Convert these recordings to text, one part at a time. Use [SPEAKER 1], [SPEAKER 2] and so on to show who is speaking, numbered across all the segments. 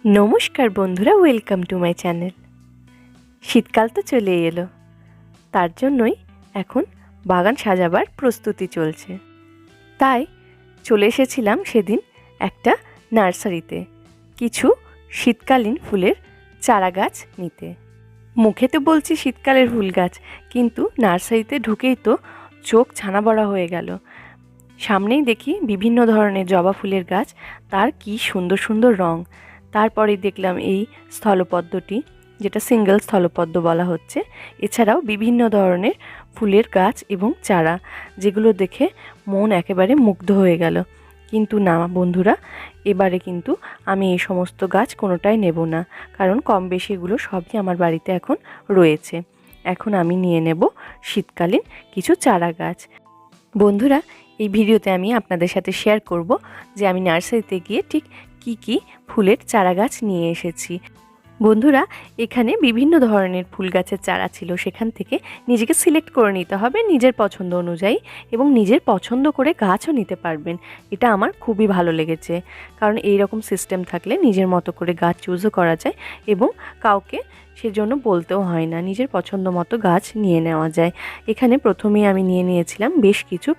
[SPEAKER 1] নমস্কার বন্ধুরা, welcome to my channel. শীতকাল তো চলে এলো, তার জন্যই এখন বাগান সাজাবার প্রস্তুতি চলছে। তাই চলে এসেছিলাম সেদিন একটা নার্সারিতে কিছু শীতকালীন ফুলের চারা গাছ নিতে। মুখে তো বলছি শীতকালের ফুল গাছ, কিন্তু নার্সারিতে ঢুকেই তো চোখ ছানা বড়া হয়ে গেল। সামনেই দেখি বিভিন্ন ধরনের জবা ফুলের গাছ, তার কি সুন্দর সুন্দর রং। তারপরে দেখলাম এই স্থলপদ্মটি, যেটা সিঙ্গেল স্থলপদ্ম বলা হচ্ছে। এছাড়াও বিভিন্ন ধরনের ফুলের গাছ এবং চারা, যেগুলো দেখে মন একেবারে মুগ্ধ হয়ে গেল। কিন্তু না বন্ধুরা, এবারে কিন্তু আমি এই সমস্ত গাছ কোনোটাই নেব না, কারণ কম বেশি এগুলো সবই আমার বাড়িতে এখন রয়েছে। এখন আমি নিয়ে নেব শীতকালীন কিছু চারা গাছ। বন্ধুরা, এই ভিডিওতে আমি আপনাদের সাথে শেয়ার করব যে আমি নার্সারিতে গিয়ে ঠিক কি ফুলের চারা গাছ নিয়ে এসেছি। বন্ধুরা, এখানে বিভিন্ন ধরনের ফুল গাছের চারা ছিল, সেখান থেকে নিজেকে সিলেক্ট করে নিতে হবে নিজের পছন্দ অনুযায়ী, এবং নিজের পছন্দ করে গাছও নিতে পারবেন। এটা আমার খুবই ভালো লেগেছে, কারণ এই রকম সিস্টেম থাকলে নিজের মতো করে গাছ চুজও করা যায় এবং কাউকে সেজন্য বলতেও হয় না, নিজের পছন্দ মতো গাছ নিয়ে নেওয়া যায়। এখানে প্রথমেই আমি নিয়ে নিয়েছিলাম বেশ কিছু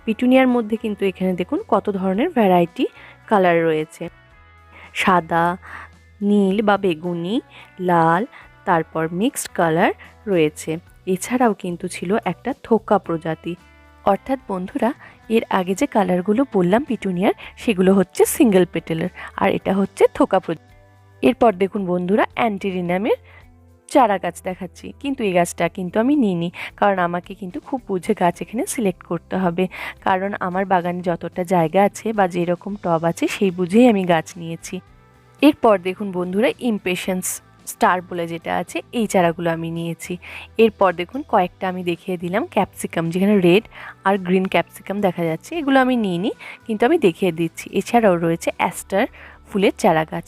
[SPEAKER 1] পিটুনিয়ার মধ্যে কিন্তু এখানে দেখুন কত ধরনের ভ্যারাইটি কালার রয়েছে। সাদা, নীল বা বেগুনি, লাল, তারপর মিক্সড কালার রয়েছে। এছাড়াও কিন্তু ছিল একটা থোকা প্রজাতি, অর্থাৎ বন্ধুরা এর আগে যে কালারগুলো বললাম পিটুনিয়ার, সেগুলো হচ্ছে সিঙ্গেল পেটেলের, আর এটা হচ্ছে থোকা প্রজাতি। এরপর দেখুন বন্ধুরা, অ্যান্টিরিনামের চারা গাছ দেখাচ্ছি, কিন্তু এই গাছটা কিন্তু আমি নিইনি, কারণ আমাকে কিন্তু খুব বুঝে গাছ এখানে সিলেক্ট করতে হবে, কারণ আমার বাগানে যতটা জায়গা আছে বা যেরকম টব আছে সেই বুঝেই আমি গাছ নিয়েছি। এরপর দেখুন বন্ধুরা, ইমপেশেন্স স্টার বলে যেটা আছে, এই চারাগুলো আমি নিয়েছি। এরপর দেখুন কয়েকটা আমি দেখিয়ে দিলাম ক্যাপসিকাম, যেখানে রেড আর গ্রিন ক্যাপসিকাম দেখা যাচ্ছে। এগুলো আমি নিইনি, কিন্তু আমি দেখিয়ে দিচ্ছি। এছাড়াও রয়েছে অ্যাস্টার ফুলের চারা গাছ।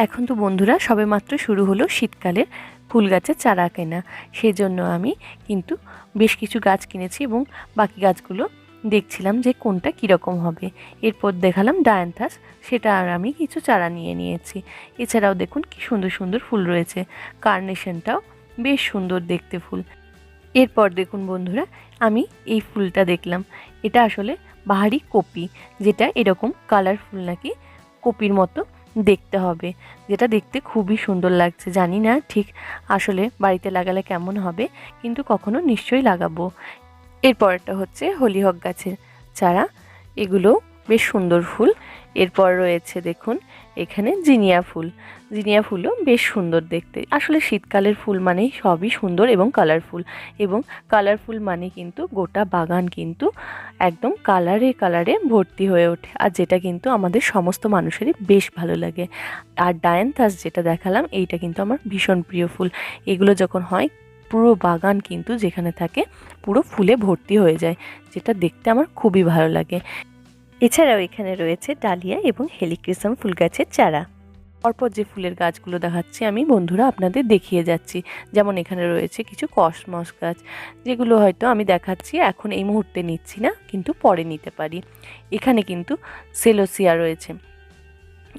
[SPEAKER 1] এখন তো বন্ধুরা সবেমাত্র শুরু হলো শীতকালের ফুল গাছের চারা কেনা, সেই জন্য আমি কিন্তু বেশ কিছু গাছ কিনেছি এবং বাকি গাছগুলো দেখছিলাম যে কোনটা কীরকম হবে। এরপর দেখালাম ডায়ান্থাস, সেটা আর আমি কিছু চারা নিয়ে নিয়েছি। এছাড়াও দেখুন কি সুন্দর সুন্দর ফুল রয়েছে, কার্নেশনটাও বেশ সুন্দর দেখতে ফুল। এরপর দেখুন বন্ধুরা, আমি এই ফুলটা দেখলাম, এটা আসলে বাহারি কপি, যেটা এরকম কালারফুল নাকি কপির মতো দেখতে হবে, যেটা দেখতে খুবই সুন্দর লাগছে। জানি না ঠিক আসলে বাড়িতে লাগালে কেমন হবে, কিন্তু কখনো নিশ্চয়ই লাগাবো। এরপরটা হচ্ছে হলিহক গাছের চারা, এগুলো বেশ সুন্দর ফুল। এরপর রয়েছে দেখুন এখানে জিনিয়া ফুলও বেশ সুন্দর দেখতে। আসলে শীতকালের ফুল মানেই সবই সুন্দর এবং কালারফুল মানে কিন্তু গোটা বাগান কিন্তু একদম কালারে ভর্তি হয়ে ওঠে, আর যেটা কিন্তু আমাদের সমস্ত মানুষেরই বেশ ভালো লাগে। আর ডায়ান্থাস যেটা দেখালাম, এইটা কিন্তু আমার ভীষণ প্রিয় ফুল। এগুলো যখন হয় পুরো বাগান কিন্তু যেখানে থাকে পুরো ফুলে ভর্তি হয়ে যায়, যেটা দেখতে আমার খুবই ভালো লাগে। এছাড়াও এখানে রয়েছে ডালিয়া এবং হেলিক্রিসাম ফুল গাছের চারা। পরপর যে ফুলের গাছগুলো দেখাচ্ছি আমি বন্ধুরা আপনাদের দেখিয়ে যাচ্ছি। যেমন এখানে রয়েছে কিছু কসমস গাছ, যেগুলো হয়তো আমি দেখাচ্ছি এখন এই মুহূর্তে নিচ্ছি না, কিন্তু পরে নিতে পারি। এখানে কিন্তু সেলোসিয়া রয়েছে,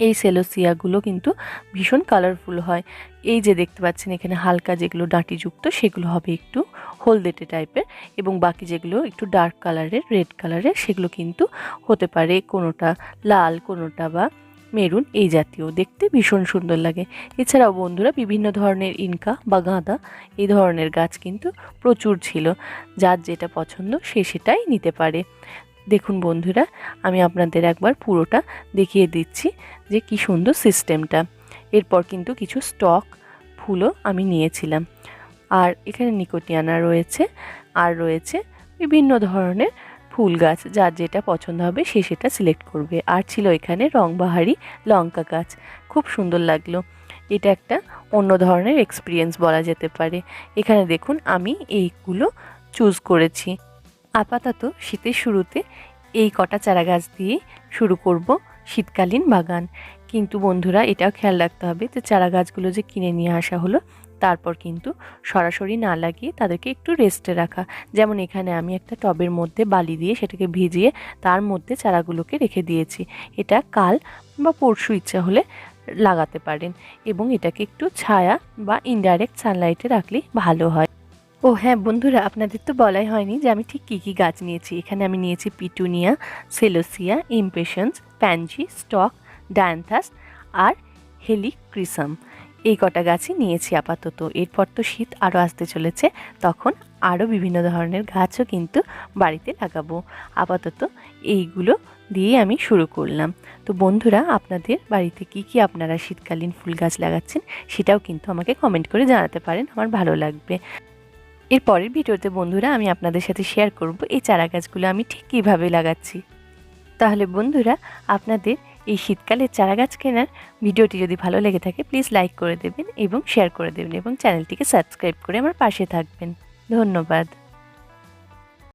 [SPEAKER 1] এই সেলোসিয়াগুলো কিন্তু ভীষণ কালারফুল হয়। এই যে দেখতে পাচ্ছেন এখানে হালকা যেগুলো ডাঁটিযুক্ত সেগুলো হবে একটু হলদেটে টাইপের, এবং বাকি যেগুলো একটু ডার্ক কালারের রেড কালারের সেগুলো কিন্তু হতে পারে কোনোটা লাল, কোনোটা বা মেরুন, এই জাতীয়, দেখতে ভীষণ সুন্দর লাগে। এছাড়াও বন্ধুরা বিভিন্ন ধরনের ইনকা বা গাঁদা এই ধরনের গাছ কিন্তু প্রচুর ছিল, যার যেটা পছন্দ সে সেটাই নিতে পারে। দেখুন বন্ধুরা, আমি আপনাদের একবার পুরোটা দেখিয়ে দিচ্ছি যে কি সুন্দর সিস্টেমটা। এরপর কিন্তু কিছু স্টক ফুলও আমি নিয়েছিলাম, আর এখানে নিকোটিয়ানা রয়েছে, আর রয়েছে বিভিন্ন ধরনের ফুল গাছ, যার যেটা পছন্দ হবে সে সেটা সিলেক্ট করবে। আর ছিল এখানে রংবাহারি লঙ্কা গাছ, খুব সুন্দর লাগলো। এটা একটা অন্য ধরনের এক্সপিরিয়েন্স বলা যেতে পারে। এখানে দেখুন আমি এইগুলো চুজ করেছি। আপাতত শীতের শুরুতে এই কটা চারা গাছ দিয়ে শুরু করব শীতকালীন বাগান। কিন্তু বন্ধুরা এটাও খেয়াল রাখতে হবে যে চারা গাছগুলো যে কিনে নিয়ে আসা হলো, তারপর কিন্তু সরাসরি না লাগিয়ে তাদেরকে একটু রেস্টে রাখা। যেমন এখানে আমি একটা টবের মধ্যে বালি দিয়ে সেটাকে ভিজিয়ে তার মধ্যে চারাগুলোকে রেখে দিয়েছি। এটা কাল বা পরশু ইচ্ছা হলে লাগাতে পারেন এবং এটাকে একটু ছায়া বা ইনডাইরেক্ট সানলাইটে রাখলে ভালো হয়। ও হ্যাঁ বন্ধুরা, আপনাদের তো বলাই হয়নি যে আমি ঠিক কী কী গাছ নিয়েছি। এখানে আমি নিয়েছি petunia, celosia, impatiens, pansy, stock, dianthus আর হেলিক্রিসাম। এই কটা গাছই নিয়েছি আপাতত। এরপর তো শীত আরও আসতে চলেছে, তখন আরও বিভিন্ন ধরনের গাছও কিন্তু বাড়িতে লাগাবো। আপাতত এইগুলো দিয়ে আমি শুরু করলাম। তো বন্ধুরা, আপনাদের বাড়িতে কি কি আপনারা শীতকালীন ফুল গাছ লাগাচ্ছেন সেটাও কিন্তু আমাকে কমেন্ট করে জানাতে পারেন, আমার ভালো লাগবে। এর পরের ভিডিওতে বন্ধুরা আমি আপনাদের সাথে শেয়ার করব এই চারা গাছগুলো আমি ঠিক কীভাবে লাগাচ্ছি। তাহলে বন্ধুরা, আপনাদের এই শীতকালের চারা গাছ কেনার ভিডিওটি যদি ভালো লেগে থাকে প্লিজ লাইক করে দেবেন এবং শেয়ার করে দেবেন এবং চ্যানেলটিকে সাবস্ক্রাইব করে আমার পাশে থাকবেন। ধন্যবাদ।